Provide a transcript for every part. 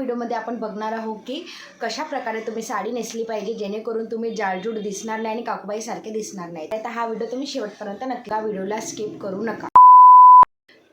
व्हिडिओमध्ये आपण बघणार आहोत की कशा प्रकारे तुम्ही साडी नेसली पाहिजे जेणेकरून तुम्ही जाडजूड दिसणार नाही आणि काकूबाईसारखे दिसणार नाही। तर हा व्हिडिओ तुम्ही शेवटपर्यंत नक्की व्हिडिओला स्किप करू नका।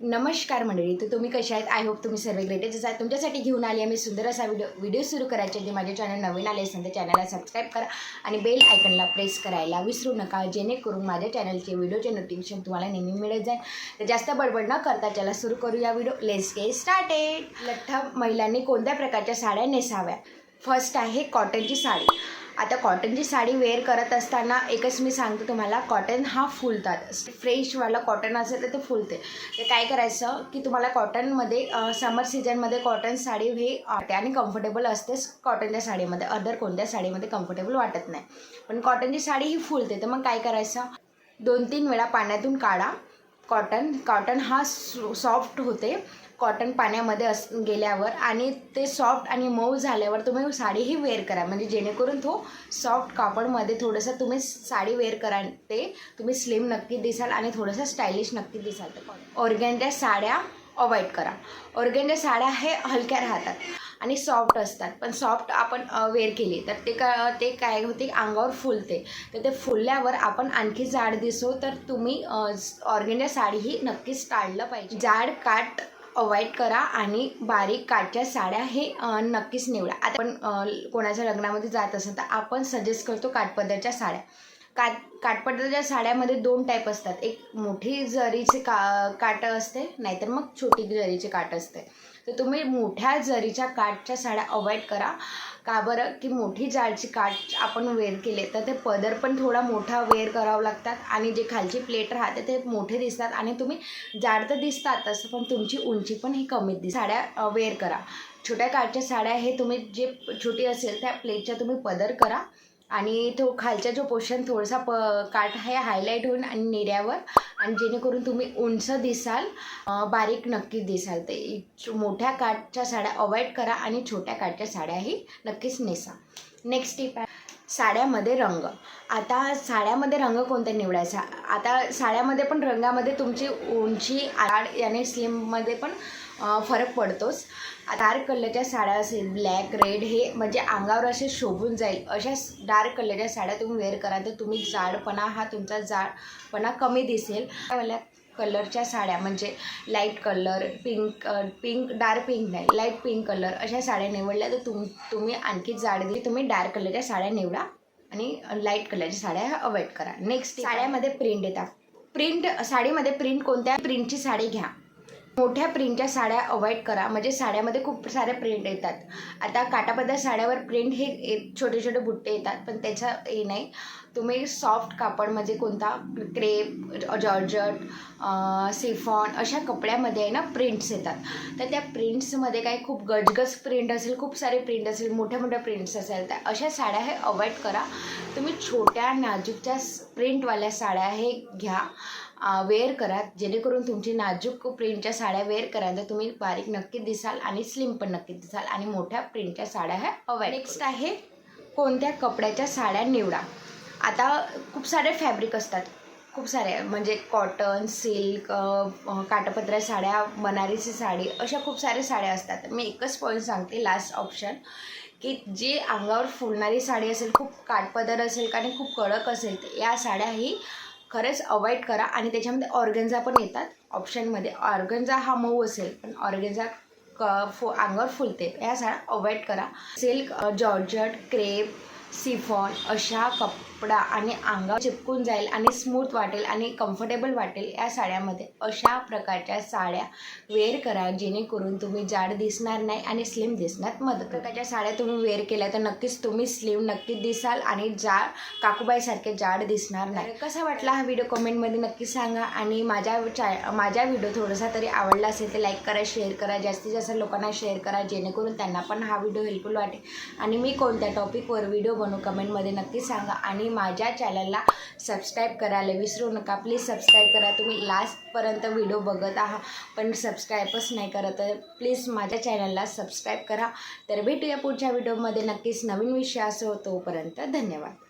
नमस्कार मंडळी, तर तुम्ही कशा आहेत? आय होप तुम्ही सर्व ग्रेटच आहे। तुमच्यासाठी घेऊन आली मी सुंदर असा व्हिडिओ सुरू करायचे जे माझे चॅनल नवीन आले असेल तर चॅनलला सबस्क्राईब करा आणि बेल आयकनला प्रेस करायला विसरू नका, जेणेकरून माझ्या चॅनलचे व्हिडिओचे नोटिफिकेशन तुम्हाला नेहमी मिळत जाईल। तर जास्त बडबड न करता चला सुरू करूया व्हिडिओ। Let's get started. लठ्ठ महिलांनी कोणत्या प्रकारच्या साड्या नेसाव्या? फर्स्ट आहे कॉटनची साडी। आता कॉटनची साडी वेअर करत असताना एकच मी सांगते तुम्हाला, कॉटन हा फुलतात। फ्रेशवाला कॉटन असेल तर ते फुलते। तर काय करायचं की तुम्हाला कॉटनमध्ये समर सीजनमध्ये कॉटन साडी हे आणि कम्फर्टेबल असतेच कॉटनच्या साडीमध्ये, अदर कोणत्या साडीमध्ये कम्फर्टेबल वाटत नाही, पण कॉटनची साडी ही फुलते। तर मग काय करायचं, 2-3 वेळा पाण्यातून काढा। कॉटन हा सॉफ्ट होते कॉटन पाण्यामध्ये गेल्यावर, आणि ते सॉफ्ट आणि मऊ झाल्यावर तुम्ही साडी ही वेअर करा, म्हणजे जेणेकरून तो सॉफ्ट कापडमध्ये थोडंसं तुम्ही साडी वेअर करा, ते तुम्ही स्लिम नक्की दिसाल आणि थोडंसं स्टायलिश नक्की दिसाल। तर ऑर्गेन्झा साड्या अवॉइड करा। ऑर्गेन्झा साड्या हे हलक्या राहतात आणि सॉफ्ट असतात, पण सॉफ्ट आपण वेअर केली तर ते काय होते, अंगावर फुलते। तर ते फुलल्यावर आपण आणखी जाड दिसो, तर तुम्ही ऑर्गेन्झा साडी ही नक्कीच टाळलं पाहिजे। जाड काठ अवॉइड करा आणि बारीक काठच्या साड्या हे नक्कीच निवडा। आता आपण कोणाच्या लग्नामध्ये जात असेल तर आपण सजेस्ट करतो काठपदरच्या साड्या। काठपदरच्या साड्यामध्ये 2 टाईप असतात, एक मोठी जरीचे काठ असते, नाहीतर मग छोटी जरीचे काठ असते। तर तुम्ही मोठ्या जरीच्या काठच्या साड्या अवॉइड करा। का बरं की मोठी जाडची काठ आपण वेअर केले तर ते पदर पण थोडा मोठा वेअर करावं लागतात, आणि जे खालची प्लेट राहते ते मोठे दिसतात, आणि तुम्ही जाड तर दिसतात तसं, पण तुमची उंची पण ही कमी दिसते। साड्या वेअर करा। छोट्या काठच्या साड्या हे तुम्ही जे छोटी असेल त्या प्लेटच्या तुम्ही पदर करा, आणि तो खालचा जो पोर्शन थोडासा काठ हे हायलाईट होईल आणि निर्यावर, आणि जेणेकरून तुम्ही उंच दिसाल, बारीक नक्की दिसाल। ते मोठ्या काठच्या साड्या अवॉइड करा आणि छोट्या काठच्या साड्याही नक्कीच नेसा। नेक्स्ट टिप आहे साड्यामध्ये रंग। आता साड्यामध्ये रंग कोणता निवडायचा? आता साड्यामध्ये पण रंगामध्ये तुमची उंची, आड याने स्लिममध्ये पण फरक पडतोच। डार्क कलरच्या साड्या असेल, ब्लॅक, रेड, हे म्हणजे अंगावर असे शोभून जाईल अशा डार्क कलरच्या साड्या तुम्ही वेअर करा, तर तुम्ही जाडपणा हा तुमचा जाडपणा कमी दिसेल। मला कलरच्या साड्या म्हणजे light colour, pink dark pink नाही, लाईट पिंक कलर अशा साड्या निवडल्या तर तुम्ही आणखी जाड दिली। तुम्ही डार्क कलरच्या साड्या निवडा आणि लाईट कलरच्या साड्या अवॉइड करा। नेक्स्ट, साड्यामध्ये प्रिंट येतात। साडीमध्ये प्रिंट, कोणत्या प्रिंटची साडी घ्या। मोठ्या प्रिंटच्या साड्या अवॉइड करा, म्हणजे साड्यामध्ये खूप सारे प्रिंट येतात। आता काठापदर साड्यावर प्रिंट हे छोटे छोटे बुट्टे येतात, पण त्याचं हे नाही। तुम्ही सॉफ्ट कापड म्हणजे कोणता, क्रेप, जॉर्जट, सिफॉन अशा कपड्यामध्ये आहे ना प्रिंट्स येतात। तर त्या प्रिंट्समध्ये काही खूप गजगज प्रिंट असेल, खूप सारे प्रिंट असेल, मोठ्या प्रिंट्स असेल, तर अशा साड्या हे अवॉइड करा। तुम्ही छोट्या नाजूकच्या प्रिंटवाल्या साड्या हे घ्या, वेअर करा, जेणेकरून तुमची नाजूक प्रिंटच्या साड्या वेअर करा तर तुम्ही बारीक नक्की दिसाल आणि स्लिम पण नक्की दिसाल, आणि मोठ्या प्रिंटच्या साड्या ह्या अवॉइड। नेक्स्ट आहे कोणत्या कपड्याच्या साड्या निवडा। आता खूप सारे फॅब्रिक असतात, खूप सारे म्हणजे कॉटन, सिल्क, काठापदर साड्या, बनारसी साडी, अशा खूप साऱ्या साड्या असतात। मी एकच पॉईंट सांगते, लास्ट ऑप्शन, की जे अंगावर फुलणारी साडी असेल, खूप काठपदर असेल आणि खूप कडक असेल, तर या साड्या ही खरंच अवॉइड करा। आणि त्याच्यामध्ये ऑर्गेन्झा पण येतात ऑप्शनमध्ये। ऑर्गेन्झा हा मऊ असेल, पण ऑर्गेन्झा अंगावर फुलते, या साड्या अवॉइड करा। सिल्क, जॉर्जट, क्रेप, सिफॉन अशा कपडा आणि अंगावर चिपकून जाईल आणि स्मूथ वाटेल आणि कम्फर्टेबल वाटेल या साड्यामध्ये, अशा प्रकारच्या साड्या वेअर करा, जेणेकरून तुम्ही जाड दिसणार नाही आणि स्लिम दिसण्यात मदत। प्रकारच्या साड्या तुम्ही वेअर केल्या तर नक्कीच तुम्ही स्लिम नक्कीच दिसाल आणि काकूबाईसारखे जाड दिसणार नाही। कसा वाटला हा व्हिडिओ कमेंटमध्ये नक्की सांगा, आणि माझा व्हिडिओ थोडासा तरी आवडला असेल तर लाईक करा, शेअर करा, जास्तीत जास्त लोकांना शेअर करा, जेणेकरून त्यांना पण हा व्हिडिओ हेल्पफुल वाटेल। आणि मी कोणत्या टॉपिकवर व्हिडिओ बनवू कमेंटमध्ये नक्की सांगा, आणि माझ्या चॅनलला सबस्क्राईब करायला विसरू नका। प्लीज सबस्क्राईब करा। तुम्ही लास्टपर्यंत व्हिडिओ बघत आहात पण सबस्क्राईबच नाही करत, तर प्लीज माझ्या चॅनलला सबस्क्राईब करा। तर भेटूया पुढच्या व्हिडिओमध्ये नक्कीच नवीन विषय असो, तोपर्यंत धन्यवाद।